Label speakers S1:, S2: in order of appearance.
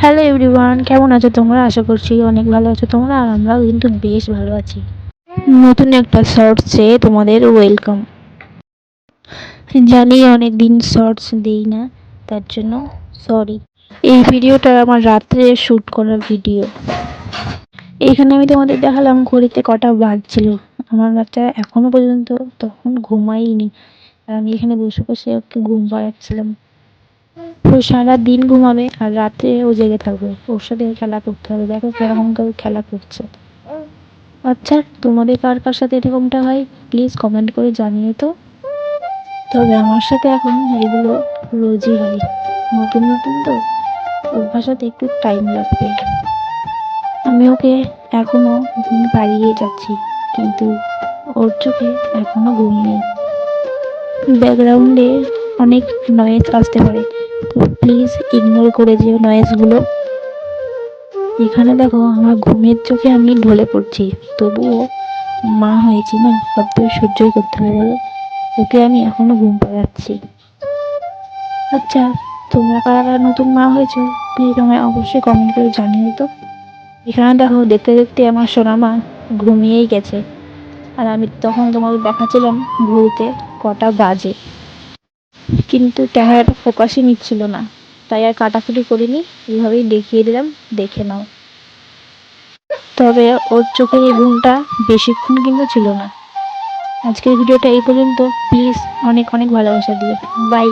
S1: Hello everyone, কেমন আছো তোমরা? আশা করছি অনেক ভালো আছো তোমরা, আর আমরাও কিন্তু বেশ ভালো আছি। নতুন একটা শর্টসে তোমাদের ওয়েলকাম। জানি অনেক দিন শর্টস দিই না, তার জন্য সরি। এই ভিডিওটা আমার রাত্রে শ্যুট করা ভিডিও। এখানে আমি তোমাদের দেখালাম ঘড়িতে কটা বাজছিল। আমার বাচ্চা এখনো পর্যন্ত তখন ঘুমাইনি, আর আমি এখানে বসে বসে ওকে ঘুম পাড়াচ্ছিলাম। ও সারাদিন ঘুমাবে আর রাত্রে ও জেগে থাকবে, ওর সাথে খেলা করতে হবে। দেখো কেরকম করে খেলা করছে। আচ্ছা, তোমাদের কার কার সাথে এরকমটা হয় প্লিজ কমেন্ট করে জানিয়ে তো। তবে আমার সাথে এখন এগুলো রোজই হয়, নতুন নতুন তো অভ্যাস হতে একটু টাইম লাগবে। আমি ওকে এখনো ঘুম পাড়িয়ে যাচ্ছি, কিন্তু ওর চোখে এখনো ঘুম নেই। ব্যাকগ্রাউন্ডে অনেক নয়েজ আসতে পারে, তো প্লিজ ইগনোর করে যেও নয়েজগুলো। এখানে দেখো আমার ঘুমের চোখে আমি ঢলে পড়ছি, তবুও মা হয়েছি না, সব তো সহ্যই করতে হবে বলো। ওকে আমি এখনো ঘুম পাড়াচ্ছি। আচ্ছা, তোমরা কারা কারা নতুন মা হয়েছো প্লিজ আমায় অবশ্যই কমেন্ট করে জানিও তো। এখানে দেখো দেখতে দেখতে আমার সোনা মা ঘুমিয়েই গেছে, আর আমি তখন তোমাকে দেখাচ্ছিলাম ঘুরতে কটা বাজে, কিন্তু ক্যামেরাটা ফোকাসই নিচ্ছিল না, তাই আর কাটাকুটি করিনি, এইভাবেই দেখিয়ে দিলাম, দেখে নাও। তবে ওর চোখের এই ঘুমটা বেশিক্ষণ কিন্তু ছিল না। আজকের ভিডিওটা এই পর্যন্ত, প্লিজ অনেক অনেক ভালোবাসা দিও। বাই।